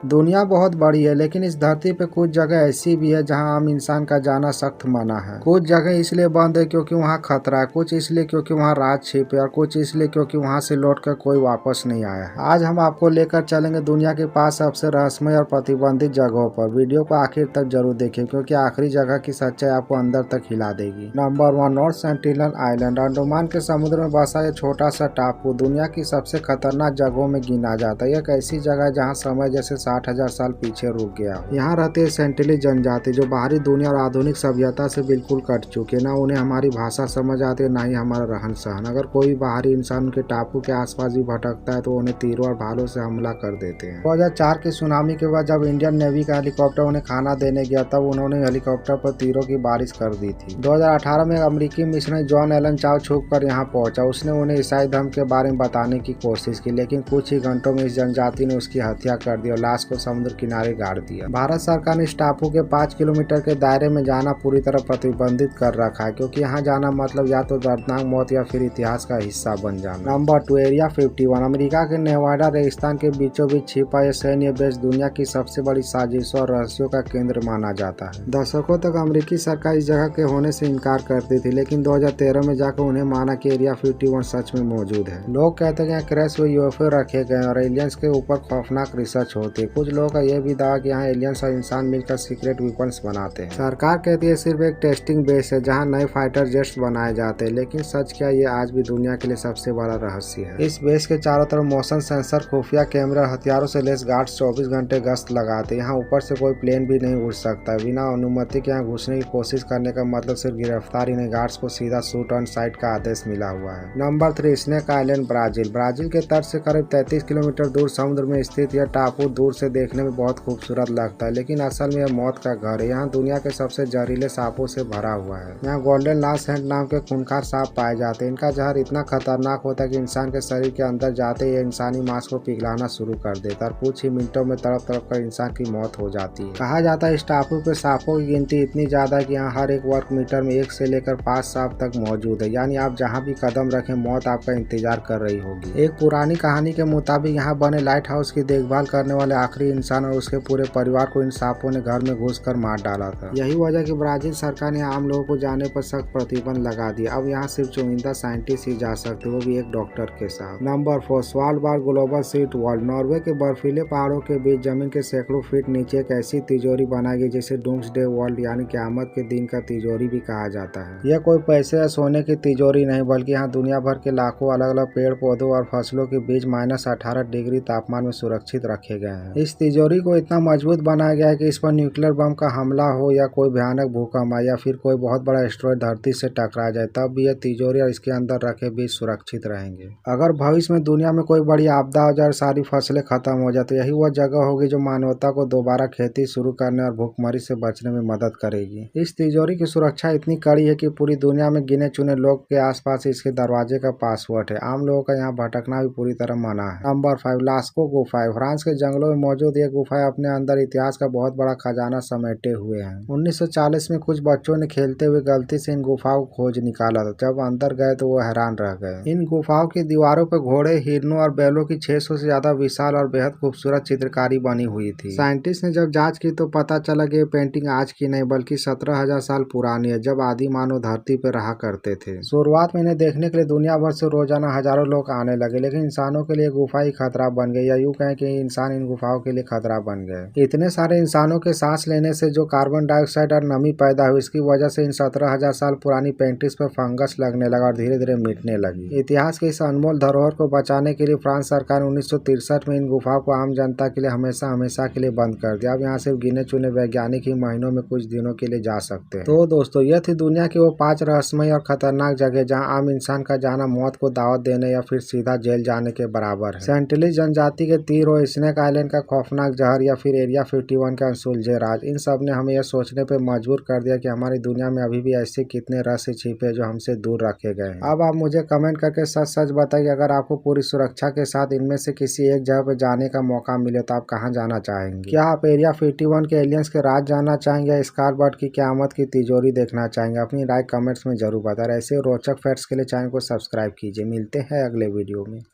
दुनिया बहुत बड़ी है, लेकिन इस धरती पे कुछ जगह ऐसी भी है जहां आम इंसान का जाना सख्त मना है। कुछ जगह इसलिए बंद है क्योंकि वहां खतरा है, कुछ इसलिए क्योंकि वहां राज छिपे, और कुछ इसलिए क्योंकि वहां से लौटकर कोई वापस नहीं आया है। आज हम आपको लेकर चलेंगे दुनिया के 5 सबसे रहस्यमय और प्रतिबंधित जगहों पर। वीडियो को आखिर तक जरूर देखें, क्योंकि आखिरी जगह की सच्चाई आपको अंदर तक हिला देगी। Number 1, north sentinel island. Andaman के समुद्र में बसा यह छोटा सा टापू दुनिया की सबसे खतरनाक जगहों में गिना जाता है। यह एक ऐसी जगह है जहाँ समय जैसे 60,000 साल पीछे रुक गया। यहाँ रहते हैं सेंटिनली जनजाति जो बाहरी दुनिया और आधुनिक सभ्यता से बिल्कुल कट चुके। ना उन्हें हमारी भाषा समझ आती है, ना ही हमारा रहन सहन। अगर कोई बाहरी इंसान उनके टापू के आसपास भी भटकता है तो उन्हें तीरों और भालों से हमला कर देते हैं। 2004 के सुनामी के बाद जब इंडियन नेवी का हेलीकॉप्टर उन्हें खाना देने गया, तब उन्होंने हेलीकॉप्टर पर तीरों की बारिश कर दी थी। 2018 में अमेरिकी मिशनरी जॉन एलन चाउ छुप कर यहाँ पहुंचा। उसने उन्हें ईसाई धर्म के बारे में बताने की कोशिश की, लेकिन कुछ ही घंटों में इस जनजाति ने उसकी हत्या कर दी और लाश को समुद्र किनारे गाड़ दिया। भारत सरकार ने इस टापू के 5 किलोमीटर के दायरे में जाना पूरी तरह प्रतिबंधित कर रखा है, क्योंकि यहाँ जाना मतलब या तो दर्दनाक मौत या फिर इतिहास का हिस्सा बन जाना। Number 2, area 51। अमेरिका के नेवाडा रेगिस्तान के बीचों बीच छिपा यह सैन्य बेस दुनिया की सबसे बड़ी साजिशों और रहस्यों का केंद्र माना जाता है। दशकों तक अमेरिकी सरकार इस जगह के होने से इनकार करती थी, लेकिन 2013 में जाकर उन्हें माना कि एरिया 51 सच में मौजूद है। लोग कहते हैं कि क्रैश हुए यूएफओ रखे गए और एलियंस के ऊपर खौफनाक रिसर्च होती है। कुछ लोगों का यह भी दावा कि यहाँ एलियंस और इंसान मिलकर सीक्रेट वेपन्स बनाते हैं। सरकार कहती है सिर्फ एक टेस्टिंग बेस है जहाँ नए फाइटर जेट्स बनाए जाते हैं, लेकिन सच क्या, ये आज भी दुनिया के लिए सबसे बड़ा रहस्य है। इस बेस के चारों तरफ मोशन सेंसर, खुफिया कैमरे और हथियारों से लैस गार्ड्स 24 घंटे गश्त लगाते हैं। यहाँ ऊपर से कोई प्लेन भी नहीं उड़ सकता। बिना अनुमति के यहाँ घुसने की कोशिश करने का मतलब सिर्फ गिरफ्तारी नहीं, गार्ड्स को सीधा शूट ऑन साइट का आदेश मिला हुआ है। Number 3, snake island, Brazil. Brazil के तट से करीब 33 किलोमीटर दूर समुद्र में स्थित यह टापू दूर से देखने में बहुत खूबसूरत लगता है, लेकिन असल में यह मौत का घर है। यहाँ दुनिया के सबसे जहरीले सांपों से भरा हुआ है। यहाँ गोल्डन लास्ट हैंड नाम के खूंखार सांप पाए जाते हैं। इनका जहर इतना खतरनाक होता है कि इंसान के शरीर के अंदर जाते ही इंसानी मांस को पिघलाना शुरू कर देता है और कुछ ही मिनटों में तड़प तड़प कर इंसान की मौत हो जाती है। कहा जाता है इस टापू पे सांपों की गिनती इतनी ज्यादा है कि यहाँ हर एक वर्ग मीटर में 1 से लेकर 5 सांप तक मौजूद है। यानी आप जहाँ भी कदम रखें मौत आपका इंतजार कर रही होगी। एक पुरानी कहानी के मुताबिक यहाँ बने लाइट हाउस की देखभाल करने वाले आखिरी इंसान और उसके पूरे परिवार को इन सांपों ने घर में घुसकर मार डाला था। यही वजह कि ब्राजील सरकार ने आम लोगों को जाने पर सख्त प्रतिबंध लगा दिया। अब यहाँ सिर्फ चुनिंदा साइंटिस्ट ही जा सकते, वो भी एक डॉक्टर के साथ। Number 4, Svalbard global seat wall. Norway के बर्फीले पहाड़ों के बीच जमीन के सैकड़ों फीट नीचे एक ऐसी तिजोरी बनाई गई जिसे डूम्सडे वॉल यानी क़यामत के दिन का तिजोरी भी कहा जाता है। यह कोई पैसे या सोने की तिजोरी नहीं, बल्कि यहाँ दुनिया भर के लाखों अलग अलग पेड़ पौधों और फसलों के बीज -18 डिग्री तापमान में सुरक्षित रखे गए हैं। इस तिजोरी को इतना मजबूत बनाया गया है कि इस पर न्यूक्लियर बम का हमला हो या कोई भयानक भूकंप आए या फिर कोई बहुत बड़ा एस्टेरॉयड धरती से टकरा जाए, तब भी यह तिजोरी और इसके अंदर रखे बीज सुरक्षित रहेंगे। अगर भविष्य में दुनिया में कोई बड़ी आपदा हो जाए और सारी फसलें खत्म हो जाए, तो यही वह जगह होगी जो मानवता को दोबारा खेती शुरू करने और भूखमरी से बचने में मदद करेगी। इस तिजोरी की सुरक्षा इतनी कड़ी है कि पूरी दुनिया में गिने चुने लोग के आसपास इसके दरवाजे का पासवर्ड है। आम लोगों का यहाँ भटकना भी पूरी तरह मना है। नंबर 5, लास्को गुफाएं। फ्रांस के जंगलों में मौजूद ये गुफाएं अपने अंदर इतिहास का बहुत बड़ा खजाना समेटे हुए हैं। 1940 में कुछ बच्चों ने खेलते हुए गलती से इन गुफाओं को खोज निकाला था। जब अंदर गए तो वो हैरान रह गए। इन गुफाओं की दीवारों पर घोड़े, हिरणों और बैलों की 600 से ज्यादा विशाल और बेहद खूबसूरत चित्रकारी बनी हुई थी। साइंटिस्ट ने जब जांच की तो पता चला कि ये पेंटिंग आज की नहीं बल्कि 17,000 साल पुरानी है, जब आदि मानव धरती पर रहा करते थे। शुरुआत में इन्हें देखने के लिए दुनिया भर से रोजाना हजारों लोग आने लगे, लेकिन इंसानों के लिए गुफा ही खतरा बन गई, या यूं कहें कि इंसान इन गुफाओं के लिए खतरा बन गए। इतने सारे इंसानों के सांस लेने से जो कार्बन डाइऑक्साइड और नमी पैदा हुई, इसकी वजह से इन 17,000 साल पुरानी पेंटिंग्स पर फंगस लगने लगा और धीरे धीरे मिटने लगी। इतिहास के इस अनमोल धरोहर को बचाने के लिए फ्रांस सरकार ने 1963 में इन गुफाओं को आम जनता के लिए हमेशा के लिए बंद कर दिया। अब यहाँ सिर्फ गिने चुने वैज्ञानिक ही महीनों में कुछ दिनों के लिए जा सकते हैं। तो दोस्तों, यह थी दुनिया की वो 5 रहस्यमय और खतरनाक जगह जहाँ आम इंसान का जाना मौत को दावत देने या फिर सीधा जेल जाने के बराबर है। सेंटिनली जनजाति के तीर हो, स्नेक आइलैंड का खौफनाक जहर या फिर एरिया 51 का अनसुलझे राज, इन सब ने हमें यह सोचने पर मजबूर कर दिया कि हमारी दुनिया में अभी भी ऐसे कितने रहस्य छिपे जो हमसे दूर रखे गए हैं। अब आप मुझे कमेंट करके सच सच बताइए, अगर आपको पूरी सुरक्षा के साथ इनमें से किसी एक जगह पर जाने का मौका मिले तो आप कहाँ जाना चाहेंगे? क्या आप एरिया 51 के एलियंस के राज जानना चाहेंगे या स्कारबर्ड की क़यामत की तिजोरी देखना चाहेंगे? अपनी राय कमेंट्स में जरूर बताएं। ऐसे रोचक फैक्ट्स के लिए चैनल को सब्सक्राइब कीजिए। मिलते हैं अगले वीडियो में।